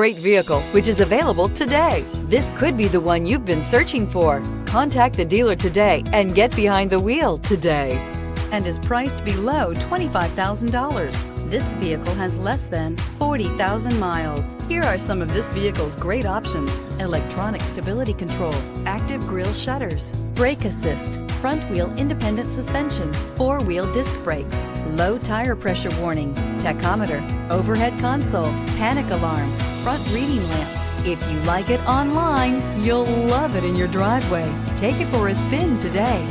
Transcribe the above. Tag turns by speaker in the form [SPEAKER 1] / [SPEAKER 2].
[SPEAKER 1] Great vehicle, which is available today. This could be the one you've been searching for. Contact the dealer today and get behind the wheel today. And is priced below $25,000. This vehicle has less than 40,000 miles. Here are some of this vehicle's great options: electronic stability control, active grille shutters, brake assist, front wheel independent suspension, four-wheel disc brakes, low tire pressure warning, tachometer, overhead console, panic alarm, front reading lamps. If you like it online, you'll love it in your driveway. Take it for a spin today.